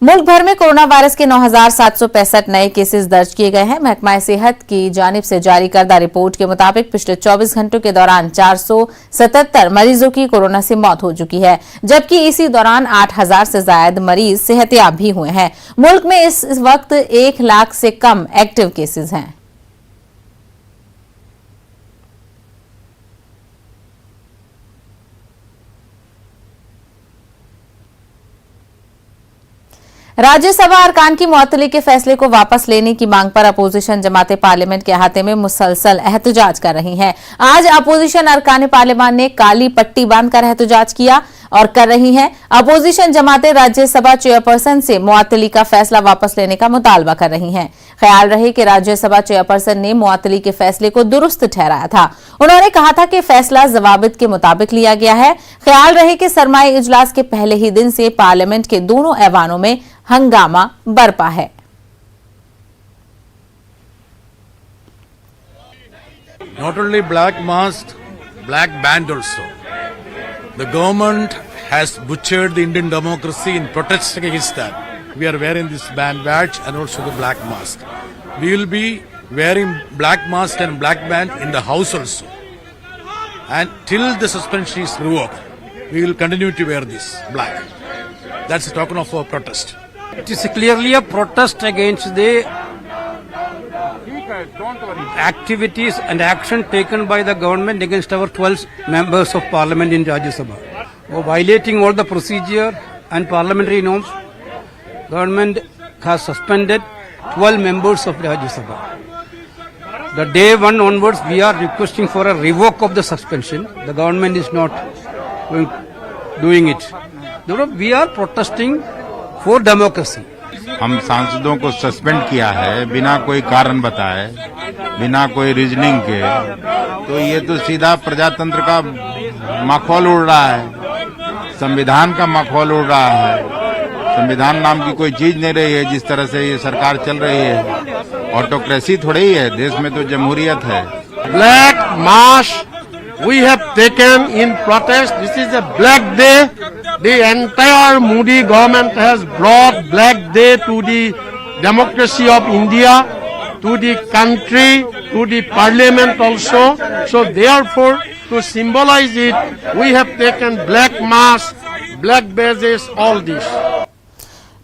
मुल्क भर में कोरोना वायरस के 9,765 नए केसेस दर्ज किए गए हैं। महकमा सेहत की जानिब से जारी करदा रिपोर्ट के मुताबिक पिछले 24 घंटों के दौरान 477 मरीजों की कोरोना से मौत हो चुकी है, जबकि इसी दौरान 8,000 से ज्यादा मरीज सेहतयाब भी हुए हैं। मुल्क में इस वक्त 1 लाख से कम एक्टिव केसेस हैं। राज्यसभा अरकान की मुअत्तली के फैसले को वापस लेने की मांग पर अपोजिशन जमातें पार्लियामेंट के अहाते में मुसलसल एहतजाज कर रही हैं। आज अपोजिशन अरकान पार्लियामान ने काली पट्टी बांधकर एहतजाज किया और कर रही हैं। अपोजिशन जमातें राज्यसभा चेयरपर्सन से मुअत्तली का फैसला वापस लेने का मुतालबा कर रही हैं। ख्याल रहे कि राज्यसभा चेयरपर्सन ने मुअत्तली के फैसले को दुरुस्त ठहराया था। उन्होंने कहा था कि फैसला जवाबित के मुताबिक लिया गया है। ख्याल रहे कि सरमाई इजलास के पहले ही दिन से पार्लियामेंट के दोनों ऐवानों में हंगामा बरपा है। Not only black mask, black band also. The government has butchered the Indian democracy in protest against that. We are wearing this band badge and also the black mask. We will be wearing black mask and black band in the house also. And till the suspension is revoked, we will continue to wear this black. That's a token of our protest. It is clearly a protest against the activities and action taken by the government against our 12 members of parliament in Rajya Sabha. Violating all the procedure and parliamentary norms, government has suspended 12 members of Rajya Sabha. The day one onwards, we are requesting for a revoke of the suspension. The government is not doing it. Therefore, we are protesting for democracy. हम सांसदों को suspend किया है बिना कोई कारण बताए, बिना कोई रीजनिंग के, तो ये तो सीधा प्रजातंत्र का माखौल उड़ रहा है, संविधान का माखौल उड़ रहा है। संविधान नाम की कोई चीज नहीं रही है जिस तरह से ये सरकार चल रही है। ऑटोक्रेसी थोड़ी ही है, देश में तो जमहूरियत है। Black march we have taken in protest. This is a black day. The entire Modi government has brought black day to the democracy of India, to the country, to the parliament also. So therefore, to symbolize it, we have taken black mask, black badges, all this.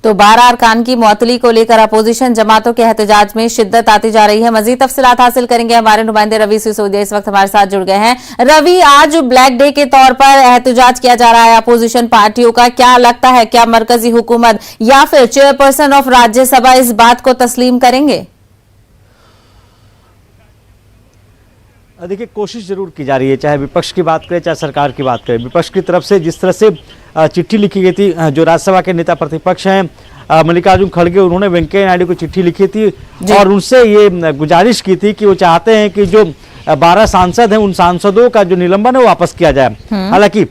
तो 12 अरकान की मुअत्तली को लेकर opposition जमातों के एहतजाज में शिद्दत आती जा रही है। मजीद तफसीलात हासिल करेंगे, हमारे नुमाइंदे रवि सिसोदिया इस वक्त हमारे साथ जुड़ गए हैं। रवि, आज ब्लैक डे के तौर पर एहतजाज किया जा रहा है अपोजिशन पार्टियों का, क्या लगता है क्या मरकजी हुकूमत या फिर चेयरपर्सन ऑफ राज्यसभा इस बात को तस्लीम करेंगे? देखिए, कोशिश जरूर की जा रही है, चाहे विपक्ष की बात करें चाहे सरकार की बात करें। विपक्ष की तरफ से जिस तरह से चिट्ठी लिखी गई थी, जो राज्यसभा के नेता प्रतिपक्ष हैं मल्लिकार्जुन खड़गे, उन्होंने वेंकैया नायडू को चिट्ठी लिखी थी और उनसे ये गुजारिश की थी कि वो चाहते हैं कि जो 12 सांसद हैं उन सांसदों का जो निलंबन है वो वापस किया जाए। हालांकि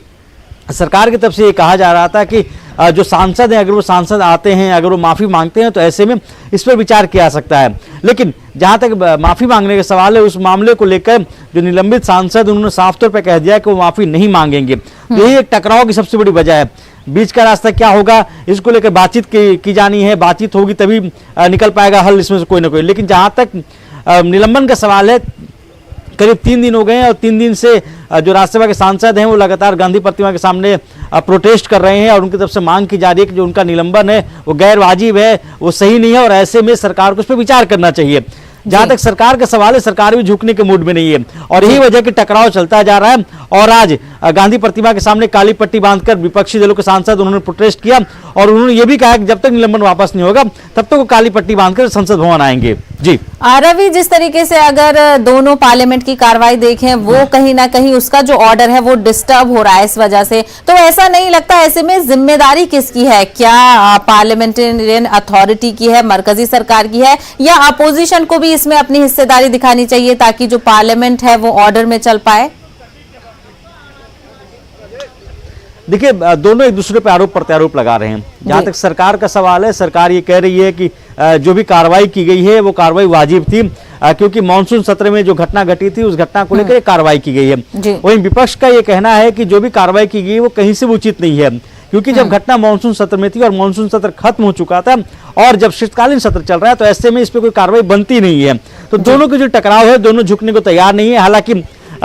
सरकार की तरफ से ये कहा जा रहा था कि जो सांसद हैं, अगर वो सांसद आते हैं, अगर वो माफी मांगते हैं तो ऐसे में इस पर विचार किया जा सकता है। लेकिन जहां तक माफी मांगने का सवाल है, उस मामले को लेकर जो निलंबित सांसद उन्होंने साफ तौर पर कह दिया कि वो माफी नहीं मांगेंगे। यही एक टकराव की सबसे बड़ी वजह है। बीच का रास्ता क्या होगा, इसको लेकर बातचीत की जानी है। बातचीत होगी तभी निकल पाएगा हल इसमें से कोई ना कोई। लेकिन जहां तक निलंबन का सवाल है, करीब 3 दिन हो गए हैं और 3 दिन से जो राज्यसभा के सांसद हैं वो लगातार गांधी प्रतिमा के सामने प्रोटेस्ट कर रहे हैं और उनकी तरफ से मांग की जा रही है कि जो उनका निलंबन है वो गैर वाजिब है, वो सही नहीं है और ऐसे में सरकार को उस पर विचार करना चाहिए। जहां तक सरकार का सवाल है, सरकार भी झुकने के मूड में नहीं है और यही वजह कि टकराव चलता जा रहा है। और आज गांधी प्रतिमा के सामने काली पट्टी बांधकर विपक्षी दलों के सांसद उन्होंने प्रोटेस्ट किया और उन्होंने ये भी कहा कि जब तक निलंबन वापस नहीं होगा तब तक वो काली पट्टी बांधकर संसद भवन आएंगे। जी रवि, जिस तरीके से अगर दोनों पार्लियामेंट की कार्रवाई देखें, वो कहीं ना कहीं उसका जो ऑर्डर है वो डिस्टर्ब हो रहा है इस वजह से, तो ऐसा नहीं लगता ऐसे में जिम्मेदारी किसकी है? क्या पार्लियामेंटेरियन अथॉरिटी की है, मरकजी सरकार की है, या अपोजिशन को भी इसमें अपनी हिस्सेदारी दिखानी चाहिए ताकि जो पार्लियामेंट है वो ऑर्डर में चल पाए? देखिए, दोनों एक दूसरे पर आरोप प्रत्यारोप लगा रहे हैं। जहां तक सरकार का सवाल है, सरकार ये कह रही है कि जो भी कार्रवाई की गई है वो कार्रवाई वाजिब थी, क्योंकि मानसून सत्र में जो घटना घटी थी उस घटना को लेकर कार्रवाई की गई है। वहीं विपक्ष का ये कहना है कि जो भी कार्रवाई की गई वो कहीं से उचित नहीं है, क्योंकि जब घटना मानसून सत्र में थी और मानसून सत्र खत्म हो चुका था और जब शीतकालीन सत्र चल रहा है, तो ऐसे में इस पे कोई कार्रवाई बनती नहीं है। तो दोनों के जो टकराव है, दोनों झुकने को तैयार नहीं है। हालांकि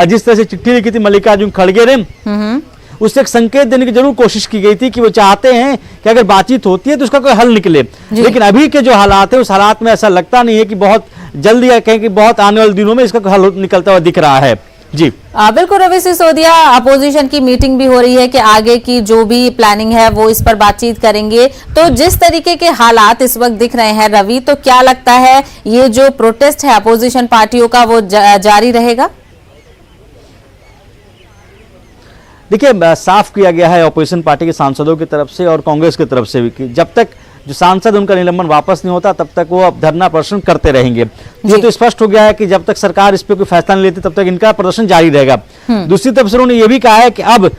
जिस तरह से चिट्ठी लिखी थी मल्लिकार्जुन खड़गे ने, उससे एक संकेत देने की जरूर कोशिश की गई थी कि वो चाहते हैं कि अगर बातचीत होती है तो उसका कोई हल निकले। लेकिन अभी के जो हालात है, उस हालात में ऐसा लगता नहीं है कि बहुत जल्दी या कहें कि बहुत आने वाले दिनों में इसका कोई हल निकलता हुआ दिख रहा है। जी बिल्कुल रवि सिसोदिया, अपोजिशन की मीटिंग भी हो रही है कि आगे की जो भी प्लानिंग है वो इस पर बातचीत करेंगे। तो जिस तरीके के हालात इस वक्त दिख रहे हैं रवि, तो क्या लगता है ये जो प्रोटेस्ट है अपोजिशन पार्टियों का वो जारी रहेगा? देखिए, साफ किया गया है अपोजिशन पार्टी के सांसदों की तरफ से और कांग्रेस की तरफ से भी कि जब तक जो सांसद उनका निलंबन वापस नहीं होता तब तक वो अब धरना प्रदर्शन करते रहेंगे। ये तो स्पष्ट हो गया है कि जब तक सरकार इस पे कोई फैसला नहीं लेती तब तक इनका प्रदर्शन जारी रहेगा। दूसरी तरफ से उन्होंने ये भी कहा है कि अब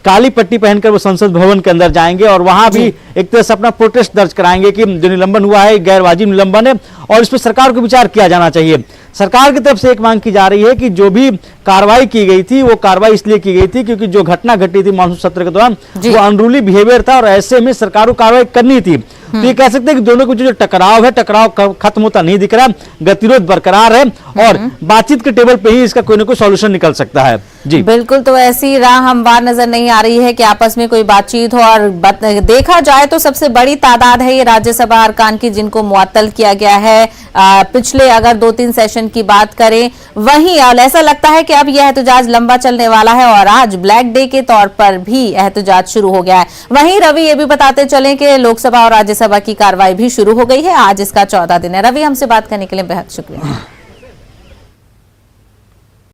काली पट्टी पहनकर वो संसद भवन के अंदर जाएंगे और वहां भी एक तरह से अपना प्रोटेस्ट दर्ज कराएंगे कि जो निलंबन हुआ है गैर वाजिब निलंबन है और इस पर सरकार को विचार किया जाना चाहिए। सरकार की तरफ से एक मांग की जा रही है कि जो भी कार्रवाई की गई थी वो कार्रवाई इसलिए की गई थी क्योंकि जो घटना घटी थी मानसून सत्र के दौरान वो अनरूली बिहेवियर था और ऐसे में सरकार को कार्रवाई करनी थी। तो ये कह सकते हैं कि दोनों के जो टकराव है, टकराव खत्म होता नहीं दिख रहा, गतिरोध बरकरार है और बातचीत के टेबल पे ही इसका कोई ना कोई सॉल्यूशन निकल सकता है। जी बिल्कुल, तो ऐसी राह हमवार नजर नहीं आ रही है कि आपस में कोई बातचीत हो। और देखा जाए तो सबसे बड़ी तादाद है ये राज्यसभा अरकान की जिनको मुअत्तल किया गया है। पिछले अगर 2-3 सेशन की बात करें, वहीं ऐसा लगता है कि अब यह एहतजाज लंबा चलने वाला है और आज ब्लैक डे के तौर पर भी एहतजाज शुरू हो गया है। वहीं रवि ये भी बताते चलें कि लोकसभा और राज्यसभा की कार्रवाई भी शुरू हो गई है। आज इसका 14 दिन है। रवि, हमसे बात करने के लिए बेहद शुक्रिया।